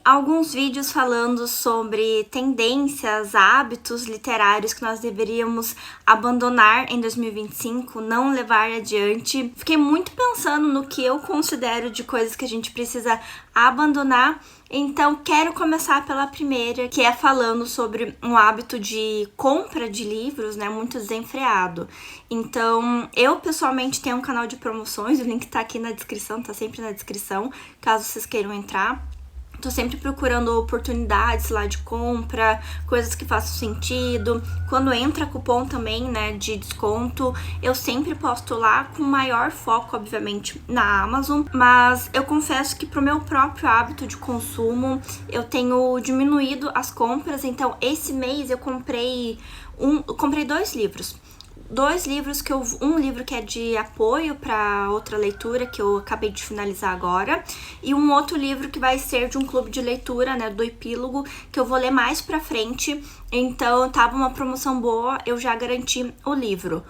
alguns vídeos falando sobre tendências, hábitos literários que nós deveríamos abandonar em 2025, não levar adiante. Fiquei muito pensando no que eu considero de coisas que a gente precisa abandonar. Então, quero começar pela primeira, que é falando sobre um hábito de compra de livros, né, muito desenfreado. Então, eu pessoalmente tenho um canal de promoções, o link tá aqui na descrição, tá sempre na descrição, caso vocês queiram entrar. Tô sempre procurando oportunidades lá de compra, coisas que façam sentido. Quando entra cupom também, né, de desconto, eu sempre posto lá com maior foco, obviamente, na Amazon. Mas eu confesso que pro meu próprio hábito de consumo, eu tenho diminuído as compras. Então, esse mês eu comprei 2 livros. Um livro que é de apoio para outra leitura que eu acabei de finalizar agora, e um outro livro que vai ser de um clube de leitura, né, do Epílogo, que eu vou ler mais pra frente. Então tava uma promoção boa, eu já garanti o livro.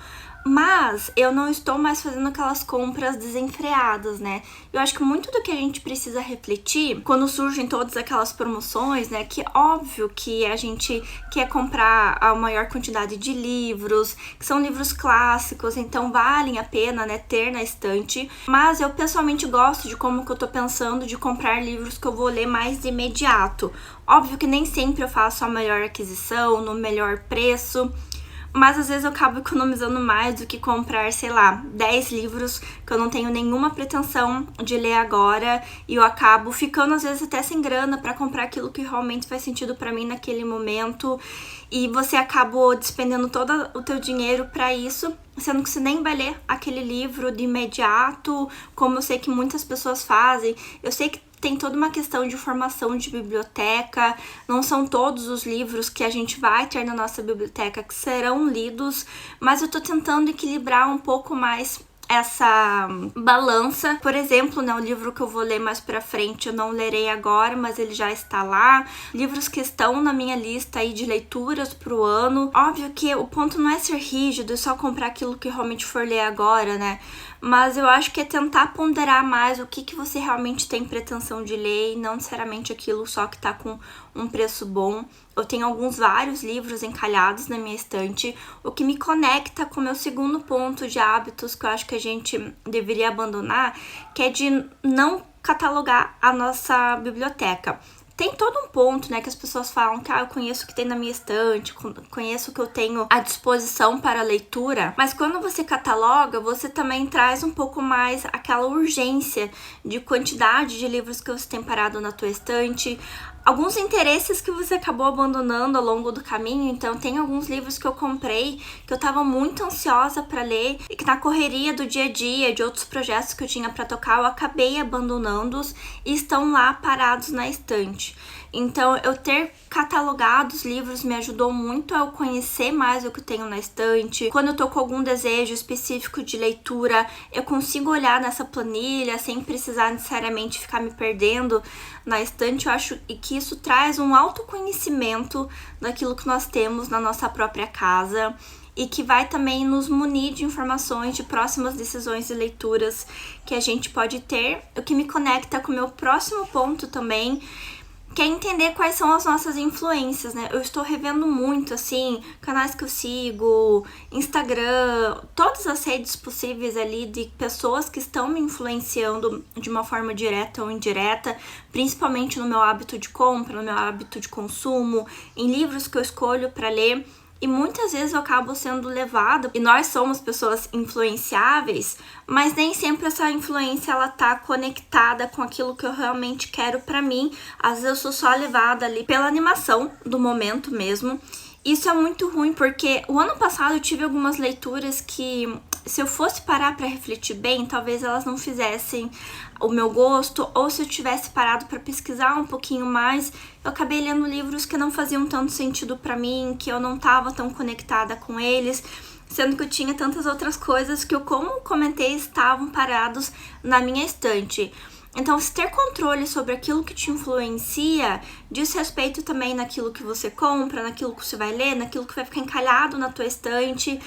Mas eu não estou mais fazendo aquelas compras desenfreadas, né? Eu acho que muito do que a gente precisa refletir quando surgem todas aquelas promoções, né? Que óbvio que a gente quer comprar a maior quantidade de livros, que são livros clássicos, então valem a pena, né, ter na estante. Mas eu pessoalmente gosto de como que eu tô pensando de comprar livros que eu vou ler mais de imediato. Óbvio que nem sempre eu faço a melhor aquisição, no melhor preço, mas às vezes eu acabo economizando mais do que comprar, sei lá, 10 livros que eu não tenho nenhuma pretensão de ler agora, e eu acabo ficando às vezes até sem grana pra comprar aquilo que realmente faz sentido pra mim naquele momento, e você acabou despendendo todo o teu dinheiro pra isso, sendo que você nem vai ler aquele livro de imediato, como eu sei que muitas pessoas fazem. Eu sei que tem toda uma questão de formação de biblioteca, não são todos os livros que a gente vai ter na nossa biblioteca que serão lidos, mas eu tô tentando equilibrar um pouco mais essa balança. Por exemplo, né, o livro que eu vou ler mais pra frente eu não lerei agora, mas ele já está lá. Livros que estão na minha lista aí de leituras pro ano. Óbvio que o ponto não é ser rígido e só comprar aquilo que realmente for ler agora, né? Mas eu acho que é tentar ponderar mais o que você realmente tem pretensão de ler e não necessariamente aquilo só que tá com um preço bom. Eu tenho vários livros encalhados na minha estante, o que me conecta com o meu segundo ponto de hábitos que eu acho que a gente deveria abandonar, que é de não catalogar a nossa biblioteca. Tem todo um ponto, né, que as pessoas falam que eu conheço o que tem na minha estante, conheço o que eu tenho à disposição para leitura, mas quando você cataloga, você também traz um pouco mais aquela urgência de quantidade de livros que você tem parado na tua estante, alguns interesses que você acabou abandonando ao longo do caminho. Então tem alguns livros que eu comprei que eu tava muito ansiosa pra ler e que na correria do dia a dia, de outros projetos que eu tinha pra tocar, eu acabei abandonando-os e estão lá parados na estante. Então, eu ter catalogado os livros me ajudou muito a eu conhecer mais o que eu tenho na estante. Quando eu tô com algum desejo específico de leitura, eu consigo olhar nessa planilha sem precisar necessariamente ficar me perdendo na estante. Eu acho que isso traz um autoconhecimento daquilo que nós temos na nossa própria casa e que vai também nos munir de informações de próximas decisões e leituras que a gente pode ter. O que me conecta com o meu próximo ponto também, que é entender quais são as nossas influências, né? Eu estou revendo muito, assim, canais que eu sigo, Instagram, todas as redes possíveis ali de pessoas que estão me influenciando de uma forma direta ou indireta, principalmente no meu hábito de compra, no meu hábito de consumo, em livros que eu escolho para ler. E muitas vezes eu acabo sendo levada, e nós somos pessoas influenciáveis, mas nem sempre essa influência ela tá conectada com aquilo que eu realmente quero pra mim. Às vezes eu sou só levada ali pela animação do momento mesmo. Isso é muito ruim, porque o ano passado eu tive algumas leituras que, se eu fosse parar pra refletir bem, talvez elas não fizessem o meu gosto, ou se eu tivesse parado pra pesquisar um pouquinho mais, eu acabei lendo livros que não faziam tanto sentido pra mim, que eu não tava tão conectada com eles, sendo que eu tinha tantas outras coisas que eu, como comentei, estavam parados na minha estante. Então, se ter controle sobre aquilo que te influencia diz respeito também naquilo que você compra, naquilo que você vai ler, naquilo que vai ficar encalhado na tua estante,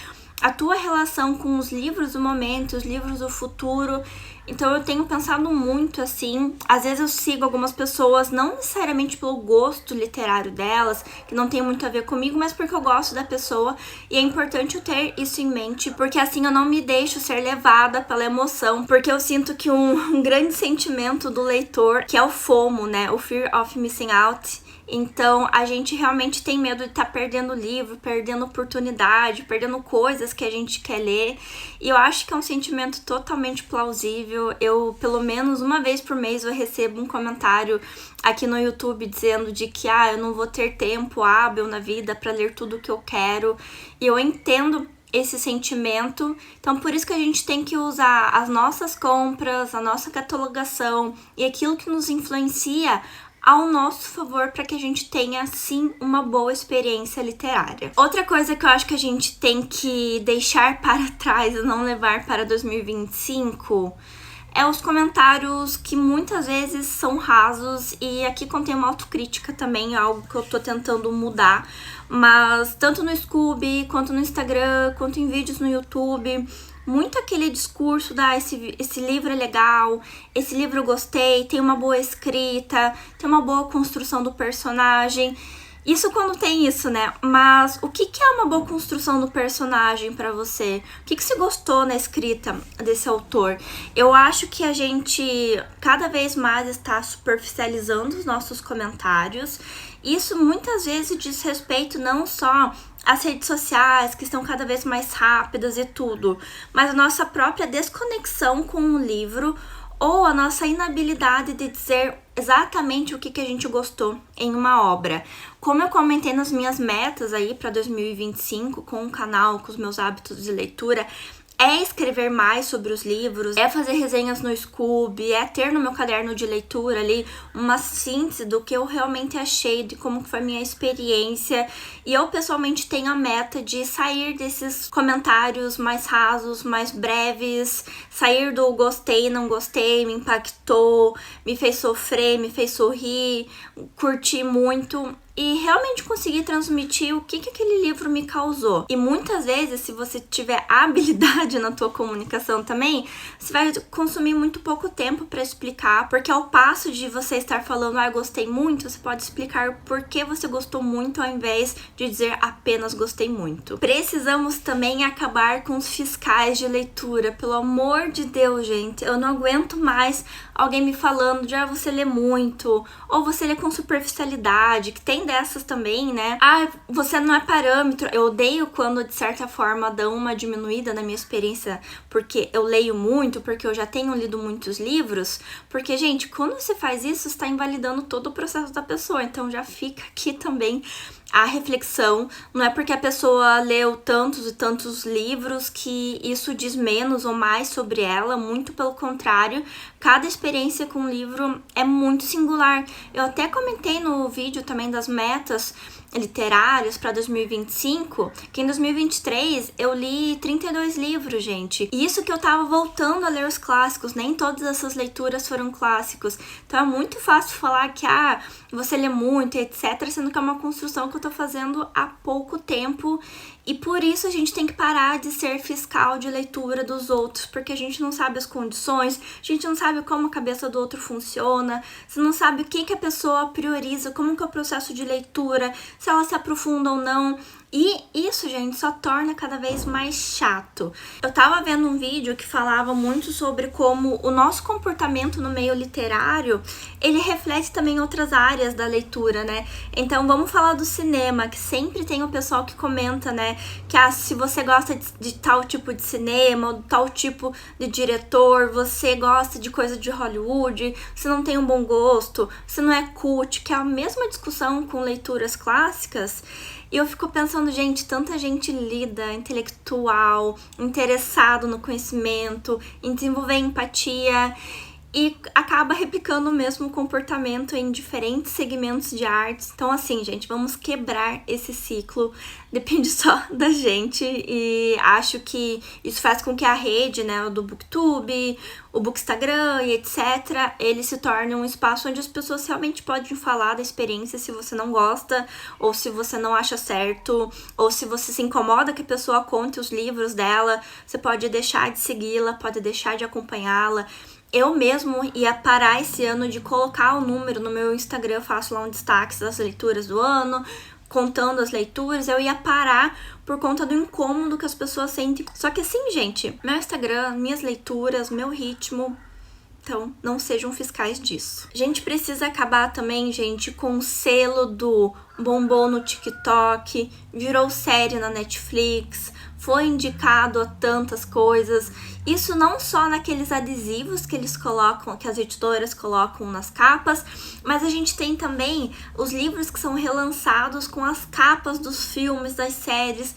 a tua relação com os livros do momento, os livros do futuro. Então eu tenho pensado muito assim, às vezes eu sigo algumas pessoas, não necessariamente pelo gosto literário delas, que não tem muito a ver comigo, mas porque eu gosto da pessoa e é importante eu ter isso em mente, porque assim eu não me deixo ser levada pela emoção, porque eu sinto que um grande sentimento do leitor, que é o FOMO, né, o Fear of Missing Out. Então, a gente realmente tem medo de estar perdendo livro, perdendo oportunidade, perdendo coisas que a gente quer ler. E eu acho que é um sentimento totalmente plausível. Eu, pelo menos uma vez por mês, eu recebo um comentário aqui no YouTube dizendo de que eu não vou ter tempo hábil na vida para ler tudo o que eu quero. E eu entendo esse sentimento, então por isso que a gente tem que usar as nossas compras, a nossa catalogação e aquilo que nos influencia ao nosso favor para que a gente tenha, sim, uma boa experiência literária. Outra coisa que eu acho que a gente tem que deixar para trás e não levar para 2025 é os comentários que muitas vezes são rasos, e aqui contém uma autocrítica também, algo que eu tô tentando mudar, mas tanto no Scoob, quanto no Instagram, quanto em vídeos no YouTube, muito aquele discurso esse livro é legal, esse livro eu gostei, tem uma boa escrita, tem uma boa construção do personagem. Isso quando tem isso, né? Mas o que é uma boa construção do personagem pra você? O que você gostou na escrita desse autor? Eu acho que a gente cada vez mais está superficializando os nossos comentários. Isso muitas vezes diz respeito não só às redes sociais, que estão cada vez mais rápidas e tudo, mas a nossa própria desconexão com o livro ou a nossa inabilidade de dizer exatamente o que a gente gostou em uma obra. Como eu comentei nas minhas metas aí para 2025 com o canal, com os meus hábitos de leitura, é escrever mais sobre os livros, é fazer resenhas no Scoob, é ter no meu caderno de leitura ali uma síntese do que eu realmente achei, de como foi a minha experiência. E eu pessoalmente tenho a meta de sair desses comentários mais rasos, mais breves, sair do gostei, não gostei, me impactou, me fez sofrer, me fez sorrir, curti muito, e realmente conseguir transmitir o que aquele livro me causou. E muitas vezes, se você tiver habilidade na tua comunicação também, você vai consumir muito pouco tempo para explicar, porque ao passo de você estar falando, gostei muito, você pode explicar por que você gostou muito, ao invés de dizer apenas gostei muito. Precisamos também acabar com os fiscais de leitura, pelo amor de Deus, gente. Eu não aguento mais alguém me falando de você lê muito, ou você lê com superficialidade, que tem dessas também, né? Você não é parâmetro. Eu odeio quando, de certa forma, dão uma diminuída na minha experiência porque eu leio muito, porque eu já tenho lido muitos livros, porque, gente, quando você faz isso, você está invalidando todo o processo da pessoa, então já fica aqui também a reflexão. Não é porque a pessoa leu tantos e tantos livros que isso diz menos ou mais sobre ela, muito pelo contrário, cada experiência com o livro é muito singular. Eu até comentei no vídeo também das metas literárias para 2025, que em 2023 eu li 32 livros, gente. E isso que eu tava voltando a ler os clássicos, nem todas essas leituras foram clássicos. Então é muito fácil falar que você lê muito, etc, sendo que é uma construção que eu tô fazendo há pouco tempo. E por isso a gente tem que parar de ser fiscal de leitura dos outros, porque a gente não sabe as condições, a gente não sabe como a cabeça do outro funciona, você não sabe o que a pessoa prioriza, como que é o processo de leitura, se ela se aprofunda ou não. E isso, gente, só torna cada vez mais chato. Eu tava vendo um vídeo que falava muito sobre como o nosso comportamento no meio literário, ele reflete também outras áreas da leitura, né? Então vamos falar do cinema, que sempre tem o pessoal que comenta, né? Que se você gosta de tal tipo de cinema, ou tal tipo de diretor, você gosta de coisa de Hollywood, você não tem um bom gosto, você não é cult, que é a mesma discussão com leituras clássicas. E eu fico pensando, gente, tanta gente lida, intelectual, interessado no conhecimento, em desenvolver empatia, e acaba replicando o mesmo comportamento em diferentes segmentos de artes. Então, assim, gente, vamos quebrar esse ciclo. Depende só da gente, e acho que isso faz com que a rede, né, do Booktube, o Bookstagram e etc, ele se torne um espaço onde as pessoas realmente podem falar da experiência se você não gosta, ou se você não acha certo, ou se você se incomoda que a pessoa conte os livros dela, você pode deixar de segui-la, pode deixar de acompanhá-la. Eu mesmo ia parar esse ano de colocar o número no meu Instagram, eu faço lá um destaque das leituras do ano, contando as leituras, eu ia parar por conta do incômodo que as pessoas sentem. Só que assim, gente, meu Instagram, minhas leituras, meu ritmo, então não sejam fiscais disso. A gente precisa acabar também, gente, com o selo do bombom no TikTok, virou série na Netflix, foi indicado a tantas coisas. Isso não só naqueles adesivos que eles colocam, que as editoras colocam nas capas, mas a gente tem também os livros que são relançados com as capas dos filmes, das séries.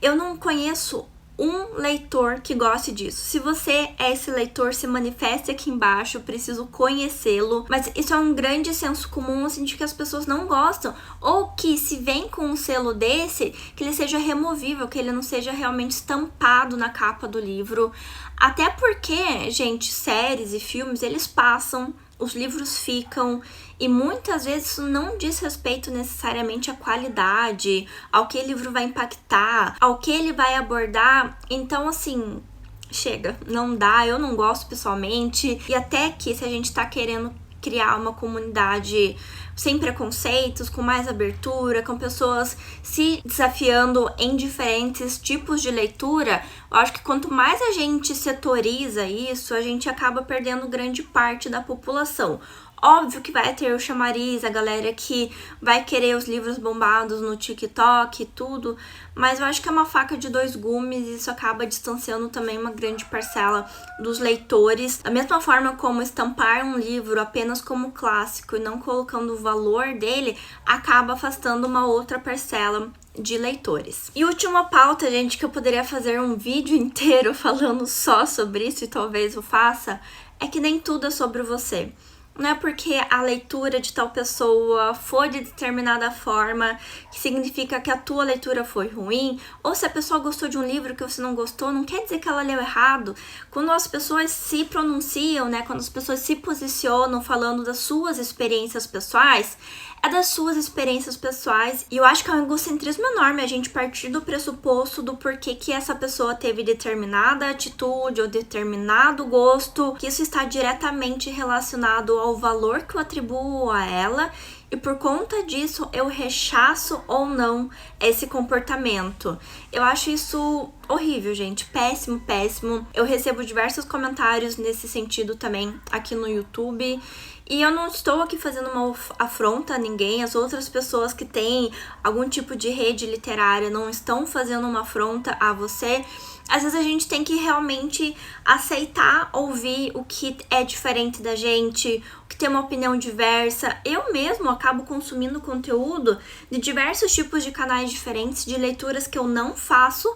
Eu não conheço um leitor que goste disso. Se você é esse leitor, se manifeste aqui embaixo, eu preciso conhecê-lo. Mas isso é um grande senso comum, assim, de que as pessoas não gostam. Ou que se vem com um selo desse, que ele seja removível, que ele não seja realmente estampado na capa do livro. Até porque, gente, séries e filmes, eles passam, os livros ficam, e muitas vezes isso não diz respeito necessariamente à qualidade, ao que o livro vai impactar, ao que ele vai abordar. Então, assim, chega, não dá, eu não gosto pessoalmente. E até que se a gente tá querendo criar uma comunidade sem preconceitos, com mais abertura, com pessoas se desafiando em diferentes tipos de leitura, eu acho que quanto mais a gente setoriza isso, a gente acaba perdendo grande parte da população. Óbvio que vai ter o chamariz, a galera que vai querer os livros bombados no TikTok e tudo, mas eu acho que é uma faca de dois gumes e isso acaba distanciando também uma grande parcela dos leitores. Da mesma forma como estampar um livro apenas como clássico e não colocando o valor dele, acaba afastando uma outra parcela de leitores. E última pauta, gente, que eu poderia fazer um vídeo inteiro falando só sobre isso, e talvez eu faça, é que nem tudo é sobre você. Não é porque a leitura de tal pessoa foi de determinada forma que significa que a tua leitura foi ruim, ou se a pessoa gostou de um livro que você não gostou, não quer dizer que ela leu errado. Quando as pessoas se pronunciam, né, quando as pessoas se posicionam falando das suas experiências pessoais, é das suas experiências pessoais, e eu acho que é um egocentrismo enorme a gente partir do pressuposto do porquê que essa pessoa teve determinada atitude ou determinado gosto, que isso está diretamente relacionado ao valor que eu atribuo a ela, e por conta disso eu rechaço ou não esse comportamento. Eu acho isso horrível, gente, péssimo, péssimo. Eu recebo diversos comentários nesse sentido também aqui no YouTube. E eu não estou aqui fazendo uma afronta a ninguém, as outras pessoas que têm algum tipo de rede literária não estão fazendo uma afronta a você. Às vezes a gente tem que realmente aceitar ouvir o que é diferente da gente, o que tem uma opinião diversa. Eu mesmo acabo consumindo conteúdo de diversos tipos de canais diferentes, de leituras que eu não faço,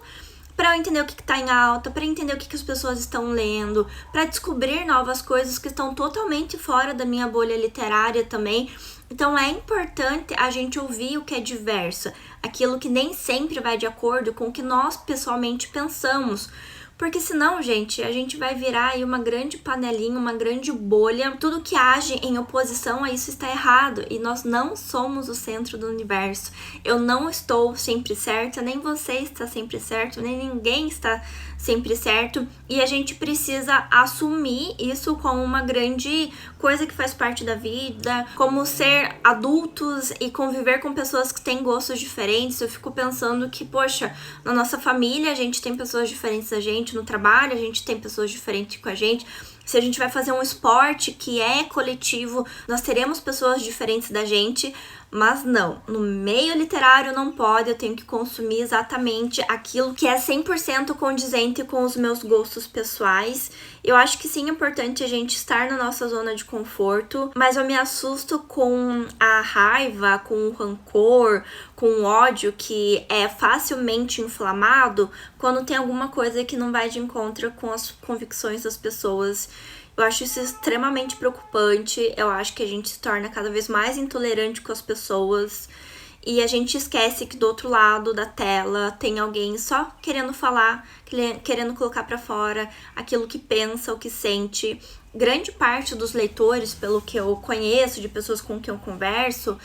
para eu entender o que tá em alta, para entender o que as pessoas estão lendo, para descobrir novas coisas que estão totalmente fora da minha bolha literária também. Então é importante a gente ouvir o que é diverso, aquilo que nem sempre vai de acordo com o que nós pessoalmente pensamos. Porque senão, gente, a gente vai virar aí uma grande panelinha, uma grande bolha. Tudo que age em oposição a isso está errado. E nós não somos o centro do universo. Eu não estou sempre certa, nem você está sempre certo, nem ninguém está sempre certo. E a gente precisa assumir isso como uma grande coisa que faz parte da vida, como ser adultos e conviver com pessoas que têm gostos diferentes. Eu fico pensando que, poxa, na nossa família a gente tem pessoas diferentes da gente, no trabalho a gente tem pessoas diferentes com a gente. Se a gente vai fazer um esporte que é coletivo, nós teremos pessoas diferentes da gente, mas não, no meio literário não pode, eu tenho que consumir exatamente aquilo que é 100% condizente com os meus gostos pessoais. Eu acho que sim, é importante a gente estar na nossa zona de conforto, mas eu me assusto com a raiva, com o rancor, com o ódio que é facilmente inflamado quando tem alguma coisa que não vai de encontro com as convicções das pessoas. Eu acho isso extremamente preocupante, eu acho que a gente se torna cada vez mais intolerante com as pessoas e a gente esquece que do outro lado da tela tem alguém só querendo falar, querendo colocar pra fora aquilo que pensa, o que sente. grande parte dos leitores, pelo que eu conheço, de pessoas com quem eu converso,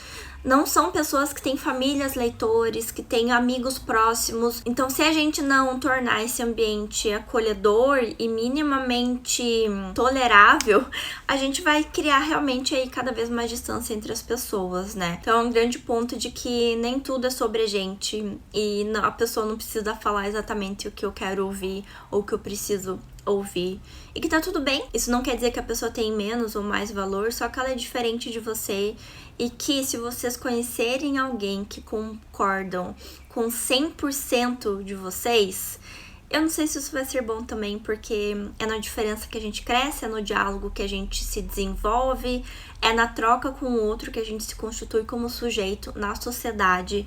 não são pessoas que têm famílias leitores, que têm amigos próximos. Então, se a gente não tornar esse ambiente acolhedor e minimamente tolerável, a gente vai criar realmente aí cada vez mais distância entre as pessoas, né? Então, é um grande ponto de que nem tudo é sobre a gente e a pessoa não precisa falar exatamente o que eu quero ouvir ou o que eu preciso ouvir. E que tá tudo bem. Isso não quer dizer que a pessoa tem menos ou mais valor, só que ela é diferente de você. E que se vocês conhecerem alguém que concordam com 100% de vocês, eu não sei se isso vai ser bom também, porque é na diferença que a gente cresce, é no diálogo que a gente se desenvolve, é na troca com o outro que a gente se constitui como sujeito na sociedade.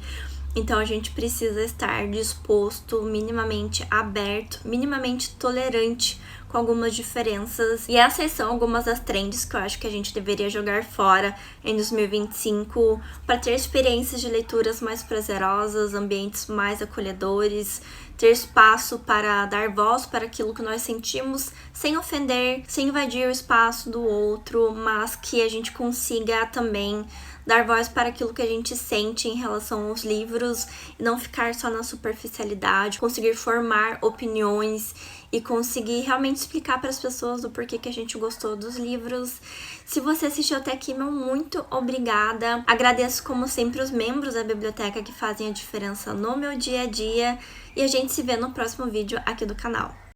Então a gente precisa estar disposto, minimamente aberto, minimamente tolerante com algumas diferenças. E essas são algumas das trends que eu acho que a gente deveria jogar fora em 2025 para ter experiências de leituras mais prazerosas, ambientes mais acolhedores, ter espaço para dar voz para aquilo que nós sentimos, sem ofender, sem invadir o espaço do outro, mas que a gente consiga também dar voz para aquilo que a gente sente em relação aos livros e não ficar só na superficialidade, conseguir formar opiniões e conseguir realmente explicar para as pessoas do porquê que a gente gostou dos livros. Se você assistiu até aqui, meu muito obrigada. Agradeço, como sempre, os membros da biblioteca que fazem a diferença no meu dia a dia e a gente se vê no próximo vídeo aqui do canal.